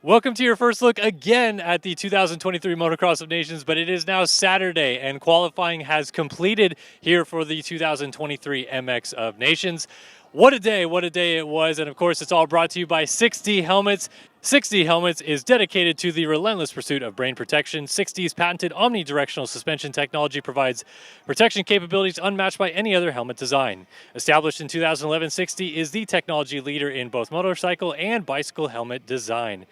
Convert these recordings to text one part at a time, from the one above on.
Welcome to your first look again at the 2023 Motocross of Nations, but it is now Saturday and qualifying has completed here for the 2023 MX of Nations. What a day it was, and of course it's all brought to you by 60 Helmets. 60 Helmets is dedicated to the relentless pursuit of brain protection. 60's patented Omni-Directional Suspension technology provides protection capabilities unmatched by any other helmet design. Established in 2011, 60 is the technology leader in both motorcycle and bicycle helmet design.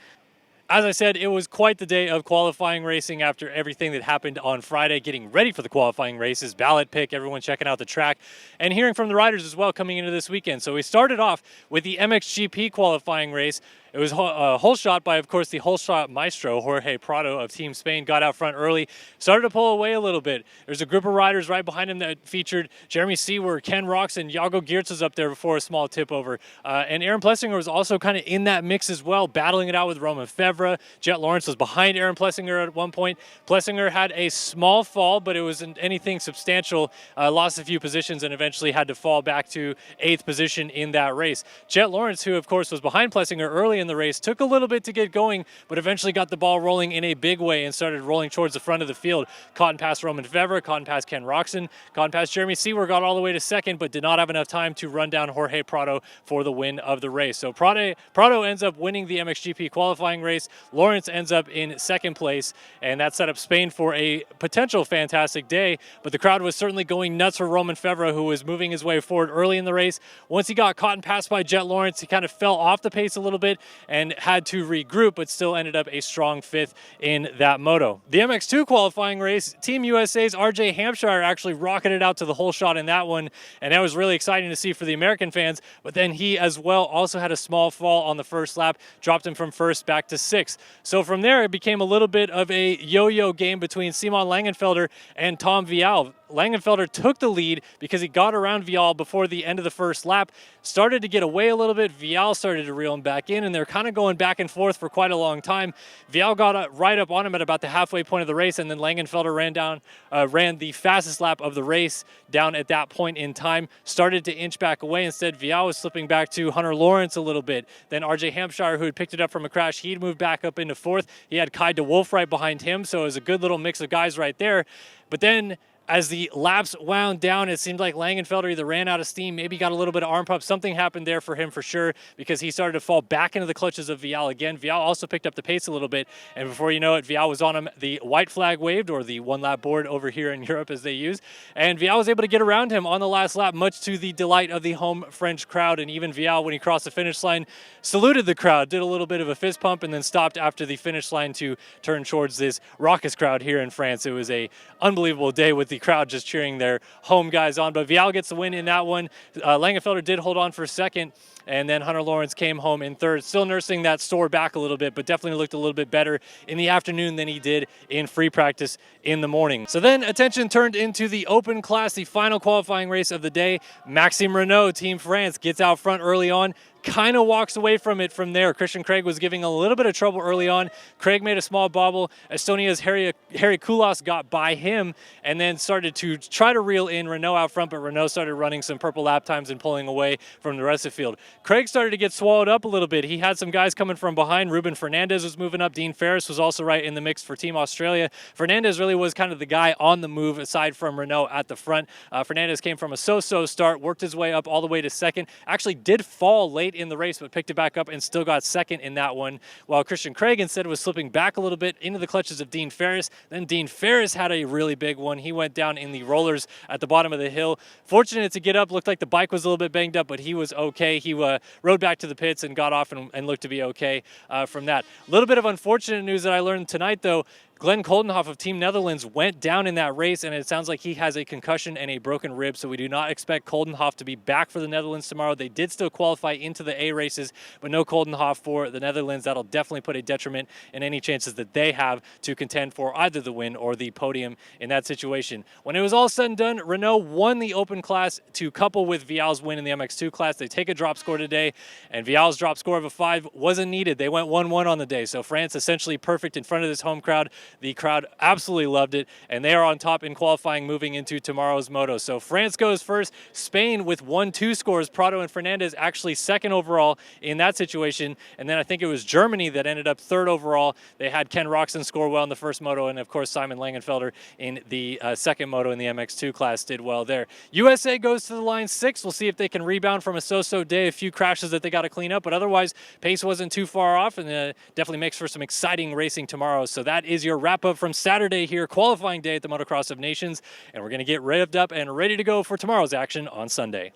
As I said, it was quite the day of qualifying racing after everything that happened on Friday, getting ready for the qualifying races, ballot pick, everyone checking out the track, and hearing from the riders as well coming into this weekend. So we started off with the MXGP qualifying race. It was a whole shot by, of course, the whole shot maestro, Jorge Prado of Team Spain, got out front early, started to pull away a little bit. There's a group of riders right behind him that featured Jeremy Seawer, Ken Rocks, and Jago Geertz was up there before a small tip over. And Aaron Plessinger was also kind of in that mix as well, battling it out with Roman Fevre. Jet Lawrence was behind Aaron Plessinger at one point. Plessinger had a small fall, but it wasn't anything substantial. Lost a few positions and eventually had to fall back to 8th position in that race. Jet Lawrence, who of course was behind Plessinger early in the race, took a little bit to get going, but eventually got the ball rolling in a big way and started rolling towards the front of the field. Caught and past Roman Fevre, caught and past Ken Roxon, caught and past Jeremy Seawer, got all the way to 2nd, but did not have enough time to run down Jorge Prado for the win of the race. So Prado ends up winning the MXGP qualifying race. Lawrence ends up in 2nd place, and that set up Spain for a potential fantastic day, but the crowd was certainly going nuts for Roman Fevre, who was moving his way forward early in the race. Once he got caught and passed by Jet Lawrence, he kind of fell off the pace a little bit and had to regroup, but still ended up a strong 5th in that moto. The MX2 qualifying race, Team USA's RJ Hampshire actually rocketed out to the whole shot in that one, and that was really exciting to see for the American fans, but then he as well also had a small fall on the first lap, dropped him from 1st back to 6th. So from there, it became a little bit of a yo-yo game between Simon Langenfelder and Tom Vial. Langenfelder took the lead because he got around Vial before the end of the first lap, started to get away a little bit. Vial started to reel him back in, and they're kind of going back and forth for quite a long time. Vial got right up on him at about the halfway point of the race, and then Langenfelder ran the fastest lap of the race down at that point in time, started to inch back away. Instead, Vial was slipping back to Hunter Lawrence a little bit. Then RJ Hampshire, who had picked it up from a crash, he'd moved back up into 4th. He had Kai de Wolf right behind him, so it was a good little mix of guys right there. But then as the laps wound down, it seemed like Langenfelder either ran out of steam, maybe got a little bit of arm pump. Something happened there for him for sure, because he started to fall back into the clutches of Vial again. Vial also picked up the pace a little bit, and before you know it, Vial was on him. The white flag waved, or the one-lap board over here in Europe as they use, and Vial was able to get around him on the last lap, much to the delight of the home French crowd. And even Vial, when he crossed the finish line, saluted the crowd, did a little bit of a fist pump, and then stopped after the finish line to turn towards this raucous crowd here in France. It was a unbelievable day with the crowd just cheering their home guys on, but Vial gets the win in that one. Langenfelder did hold on for 2nd, and then Hunter Lawrence came home in 3rd, still nursing that sore back a little bit, but definitely looked a little bit better in the afternoon than he did in free practice in the morning. So then attention turned into the open class, the final qualifying race of the day. Maxime Renault, Team France, gets out front early on, kind of walks away from it from there. Christian Craig was giving a little bit of trouble early on. Craig made a small bobble. Estonia's Harry Kulas got by him and then started to try to reel in Renault out front, but Renault started running some purple lap times and pulling away from the rest of the field. Craig started to get swallowed up a little bit. He had some guys coming from behind. Ruben Fernandez was moving up. Dean Ferris was also right in the mix for Team Australia. Fernandez really was kind of the guy on the move aside from Renault at the front. Fernandez came from a so-so start, worked his way up all the way to 2nd. Actually did fall late in the race, but picked it back up and still got 2nd in that one, while Christian Craig instead was slipping back a little bit into the clutches of Dean Ferris. Then Dean Ferris had a really big one. He went down in the rollers at the bottom of the hill. Fortunate to get up, looked like the bike was a little bit banged up, but he was okay. He rode back to the pits and got off and looked to be okay from that. A little bit of unfortunate news that I learned tonight, though. Glenn Koldenhoff of Team Netherlands went down in that race, and it sounds like he has a concussion and a broken rib, so we do not expect Koldenhoff to be back for the Netherlands tomorrow. They did still qualify into the A races, but no Koldenhoff for the Netherlands. That'll definitely put a detriment in any chances that they have to contend for either the win or the podium in that situation. When it was all said and done, Renault won the open class to couple with Vial's win in the MX2 class. They take a drop score today, and Vial's drop score of a 5 wasn't needed. They went 1-1 on the day, so France essentially perfect in front of this home crowd. The crowd absolutely loved it, and they are on top in qualifying moving into tomorrow's moto. So France goes first. Spain with 1-2 scores. Prado and Fernandez actually second overall in that situation. And then I think it was Germany that ended up third overall. They had Ken Roczen score well in the first moto, and of course Simon Langenfelder in the second moto in the MX2 class did well there. USA goes to the line 6th. We'll see if they can rebound from a so-so day, a few crashes that they got to clean up, but otherwise pace wasn't too far off, and definitely makes for some exciting racing tomorrow. So that is your wrap-up from Saturday here, qualifying day at the Motocross of Nations, and we're going to get revved up and ready to go for tomorrow's action on Sunday.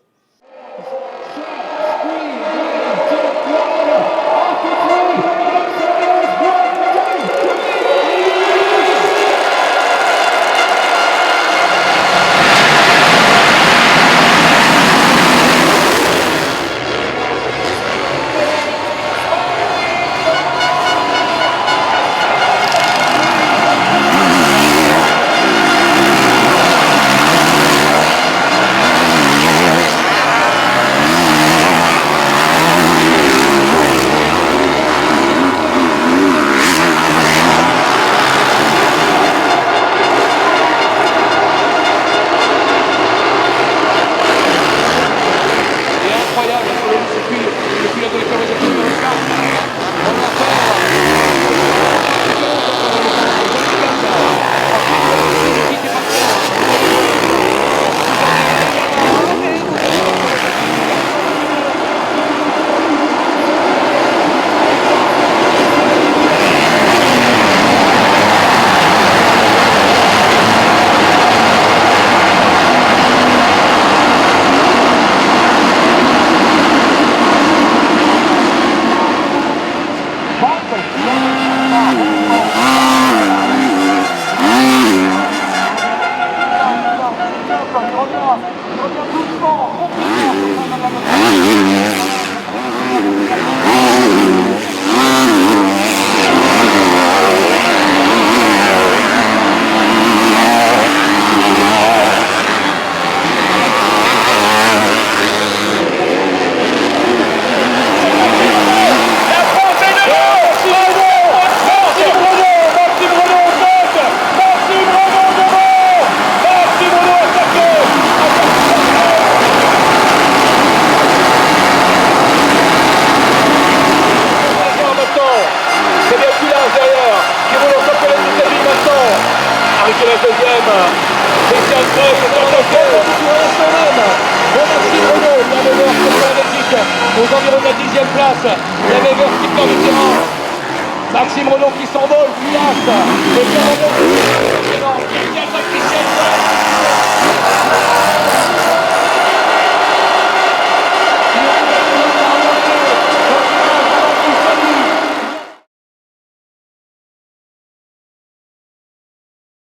Aux environs de la 10e place, les meilleurs skippers du terrain. Maxime Renaud qui s'envole, Pilas, et Kellen Brauer qui est en 15e,